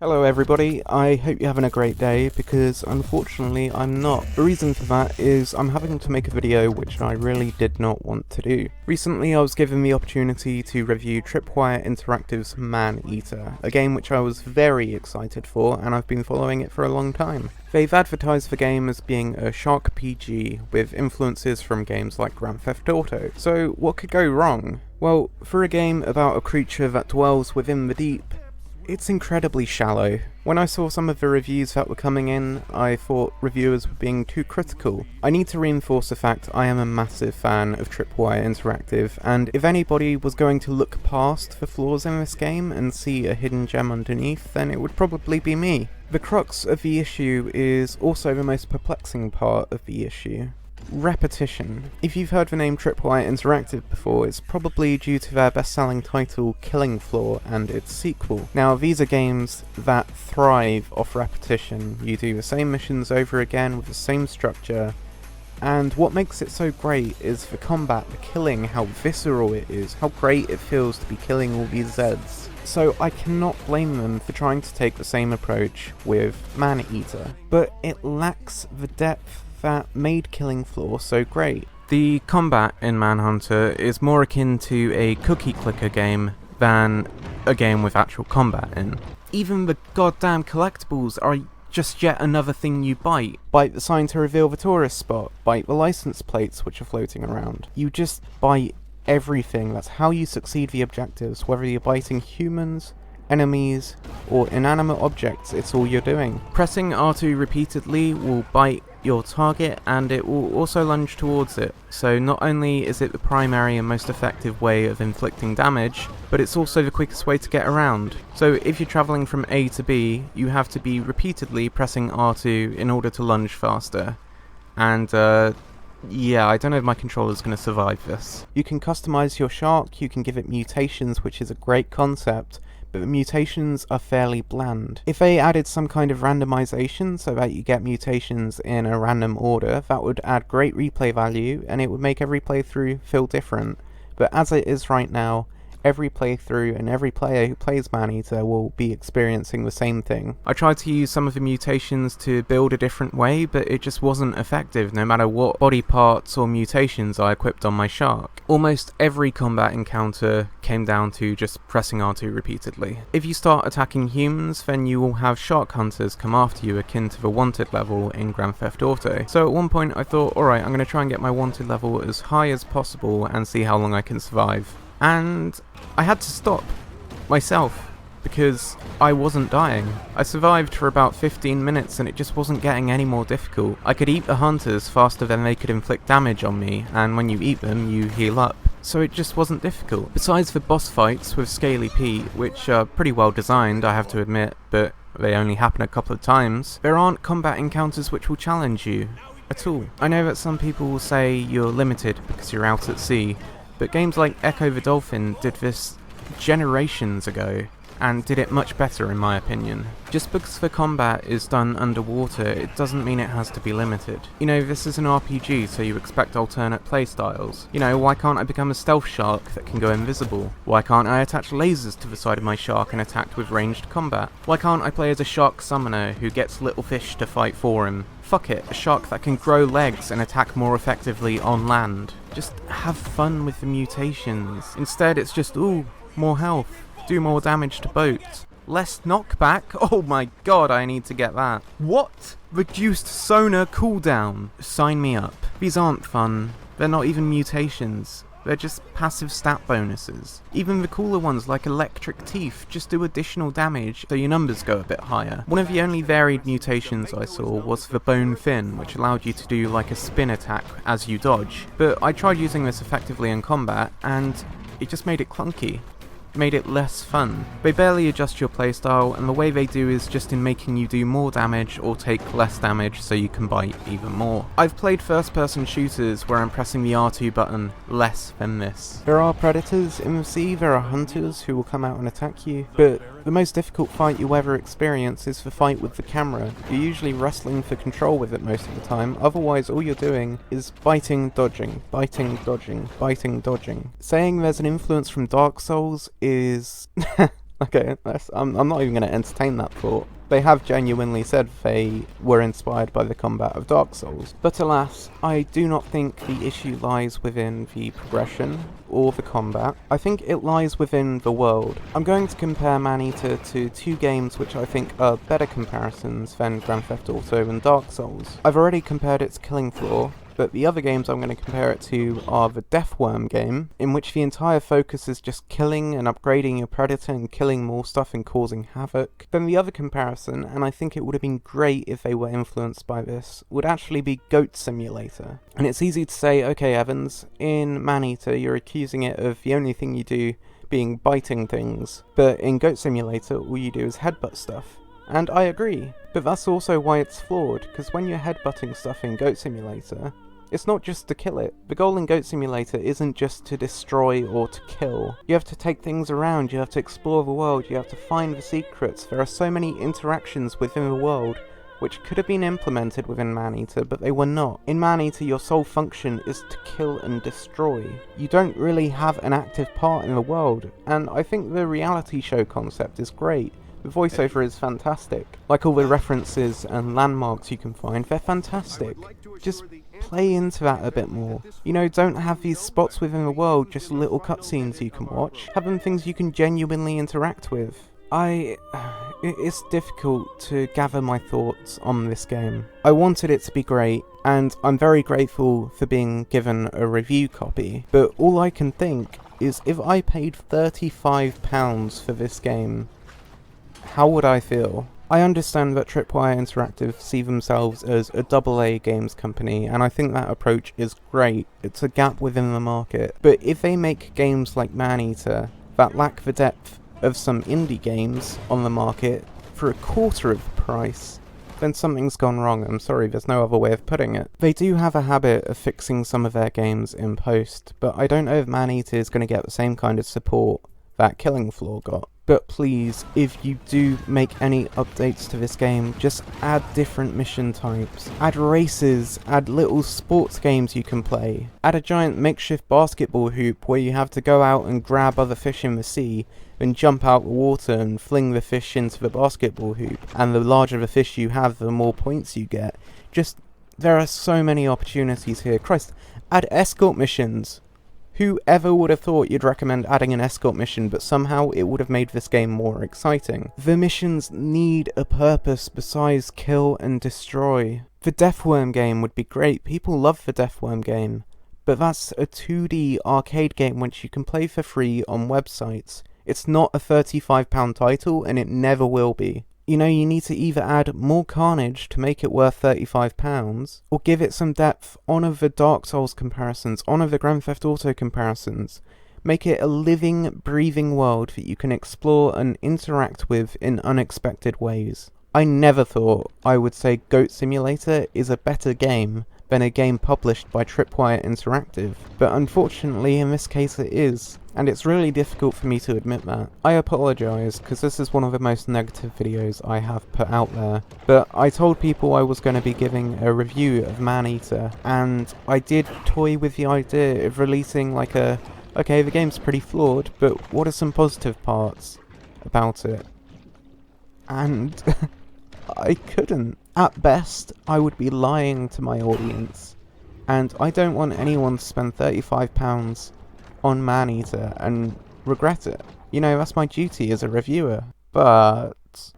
Hello everybody, I hope you're having a great day, because unfortunately I'm not. The reason for that is I'm having to make a video which I really did not want to do. Recently I was given the opportunity to review Tripwire Interactive's Maneater, a game which I was very excited for and I've been following it for a long time. They've advertised the game as being a shark PG with influences from games like Grand Theft Auto, so what could go wrong? Well, for a game about a creature that dwells within the deep, it's incredibly shallow. When I saw some of the reviews that were coming in, I thought reviewers were being too critical. I need to reinforce the fact I am a massive fan of Tripwire Interactive, and if anybody was going to look past the flaws in this game and see a hidden gem underneath, then it would probably be me. The crux of the issue is also the most perplexing part of the issue. Repetition. If you've heard the name Tripwire Interactive before, it's probably due to their best-selling title Killing Floor and its sequel. Now, these are games that thrive off repetition. You do the same missions over again with the same structure, and what makes it so great is the combat, the killing, how visceral it is, how great it feels to be killing all these Zeds. So I cannot blame them for trying to take the same approach with Maneater, but it lacks the depth that made Killing Floor so great. The combat in Manhunter is more akin to a cookie clicker game than a game with actual combat in. Even the goddamn collectibles are just yet another thing you bite. Bite the sign to reveal the tourist spot, bite the license plates which are floating around. You just bite everything. That's how you succeed the objectives, whether you're biting humans, enemies, or inanimate objects, it's all you're doing. Pressing R2 repeatedly will bite your target, and it will also lunge towards it. So not only is it the primary and most effective way of inflicting damage, but it's also the quickest way to get around. So if you're travelling from A to B, you have to be repeatedly pressing R2 in order to lunge faster. And yeah, I don't know if my controller's going to survive this. You can customize your shark, you can give it mutations, which is a great concept, but the mutations are fairly bland. If they added some kind of randomization so that you get mutations in a random order, that would add great replay value and it would make every playthrough feel different. But as it is right now, every playthrough and every player who plays Maneater will be experiencing the same thing. I tried to use some of the mutations to build a different way, but it just wasn't effective no matter what body parts or mutations I equipped on my shark. Almost every combat encounter came down to just pressing R2 repeatedly. If you start attacking humans, then you will have shark hunters come after you akin to the wanted level in Grand Theft Auto. So at one point I thought, alright, I'm going to try and get my wanted level as high as possible and see how long I can survive. And I had to stop myself because I wasn't dying. I survived for about 15 minutes and it just wasn't getting any more difficult. I could eat the hunters faster than they could inflict damage on me, and when you eat them you heal up. So it just wasn't difficult. Besides the boss fights with Scaly Pete, which are pretty well designed, I have to admit, but they only happen a couple of times, there aren't combat encounters which will challenge you at all. I know that some people will say you're limited because you're out at sea, but games like Echo the Dolphin did this generations ago, and did it much better in my opinion. Just because the combat is done underwater, it doesn't mean it has to be limited. You know, this is an RPG, so you expect alternate playstyles. You know, why can't I become a stealth shark that can go invisible? Why can't I attach lasers to the side of my shark and attack with ranged combat? Why can't I play as a shark summoner who gets little fish to fight for him? Fuck it, a shark that can grow legs and attack more effectively on land. Just have fun with the mutations. Instead it's just, ooh, more health, do more damage to boats. Less knockback? Oh my god, I need to get that. What? Reduced sonar cooldown. Sign me up. These aren't fun. They're not even mutations. They're just passive stat bonuses. Even the cooler ones like electric teeth just do additional damage so your numbers go a bit higher. One of the only varied mutations I saw was the bone fin, which allowed you to do like a spin attack as you dodge. But I tried using this effectively in combat and it just made it clunky. Made it less fun. They barely adjust your playstyle, and the way they do is just in making you do more damage or take less damage so you can bite even more. I've played first-person shooters where I'm pressing the R2 button less than this. There are predators in the sea, there are hunters who will come out and attack you, but the most difficult fight you ever experience is the fight with the camera. You're usually wrestling for control with it most of the time, otherwise all you're doing is biting, dodging, biting, dodging, biting, dodging. Saying there's an influence from Dark Souls is Okay, I'm not even going to entertain that thought. They have genuinely said they were inspired by the combat of Dark Souls. But alas, I do not think the issue lies within the progression or the combat. I think it lies within the world. I'm going to compare Maneater to two games which I think are better comparisons than Grand Theft Auto and Dark Souls. I've already compared its killing floor, but the other games I'm going to compare it to are the Deathworm game, in which the entire focus is just killing and upgrading your predator and killing more stuff and causing havoc. Then the other comparison, and I think it would have been great if they were influenced by this, would actually be Goat Simulator. And it's easy to say, okay Evans, in Maneater you're accusing it of the only thing you do being biting things, but in Goat Simulator all you do is headbutt stuff. And I agree, but that's also why it's flawed, because when you're headbutting stuff in Goat Simulator, it's not just to kill it. The goal in Goat Simulator isn't just to destroy or to kill. You have to take things around, you have to explore the world, you have to find the secrets. There are so many interactions within the world which could have been implemented within Maneater, but they were not. In Maneater, your sole function is to kill and destroy. You don't really have an active part in the world, and I think the reality show concept is great. The voiceover is fantastic. Like all the references and landmarks you can find, they're fantastic. Just play into that a bit more. You know, don't have these spots within the world, just little cutscenes you can watch. Have them things you can genuinely interact with. It's difficult to gather my thoughts on this game. I wanted it to be great, and I'm very grateful for being given a review copy, but all I can think is if I paid £35 for this game, how would I feel? I understand that Tripwire Interactive see themselves as a AA games company, and I think that approach is great. It's a gap within the market. But if they make games like Maneater that lack the depth of some indie games on the market for a quarter of the price, then something's gone wrong. I'm sorry, there's no other way of putting it. They do have a habit of fixing some of their games in post, but I don't know if Maneater is going to get the same kind of support that Killing Floor got. But please, if you do make any updates to this game, just add different mission types. Add races, add little sports games you can play. Add a giant makeshift basketball hoop where you have to go out and grab other fish in the sea, then jump out the water and fling the fish into the basketball hoop. And the larger the fish you have, the more points you get. There are so many opportunities here. Christ, add escort missions. Whoever would have thought you'd recommend adding an escort mission, but somehow it would have made this game more exciting. The missions need a purpose besides kill and destroy. The Deathworm game would be great. People love the Deathworm game. But that's a 2D arcade game which you can play for free on websites. It's not a £35 title, and it never will be. You know, you need to either add more carnage to make it worth £35, or give it some depth, honour the Dark Souls comparisons, honour the Grand Theft Auto comparisons. Make it a living, breathing world that you can explore and interact with in unexpected ways. I never thought I would say Goat Simulator is a better game than a game published by Tripwire Interactive, but unfortunately in this case it is, and it's really difficult for me to admit that. I apologise, because this is one of the most negative videos I have put out there, but I told people I was going to be giving a review of Maneater, and I did toy with the idea of releasing like okay, the game's pretty flawed, but what are some positive parts about it? And I couldn't. At best, I would be lying to my audience, and I don't want anyone to spend £35 on Maneater and regret it. You know, that's my duty as a reviewer. But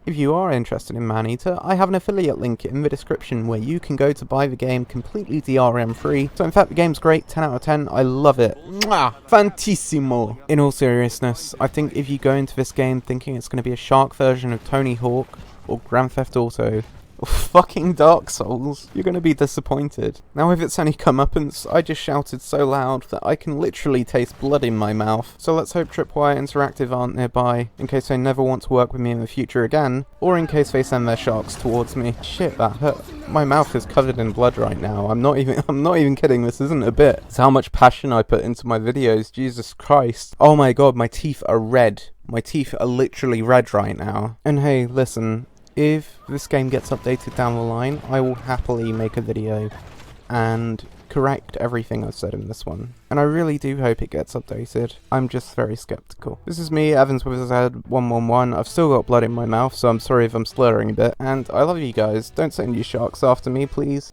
if you are interested in Maneater, I have an affiliate link in the description where you can go to buy the game completely DRM free. So in fact, the game's great, 10 out of 10, I love it. Mwah! Fantissimo! In all seriousness, I think if you go into this game thinking it's going to be a shark version of Tony Hawk, or Grand Theft Auto, or fucking Dark Souls, you're going to be disappointed. Now if it's any comeuppance, I just shouted so loud that I can literally taste blood in my mouth. So let's hope Tripwire Interactive aren't nearby, in case they never want to work with me in the future again, or in case they send their sharks towards me. Shit, that hurt. My mouth is covered in blood right now. I'm not even kidding, this isn't a bit. It's how much passion I put into my videos, Jesus Christ. Oh my god, my teeth are red. My teeth are literally red right now. And hey, listen, if this game gets updated down the line, I will happily make a video and correct everything I've said in this one, and I really do hope it gets updated. I'm just very skeptical. This is me, Evans with Z111. I've still got blood in my mouth, so I'm sorry if I'm slurring a bit, and I love you guys. Don't send you sharks after me, please.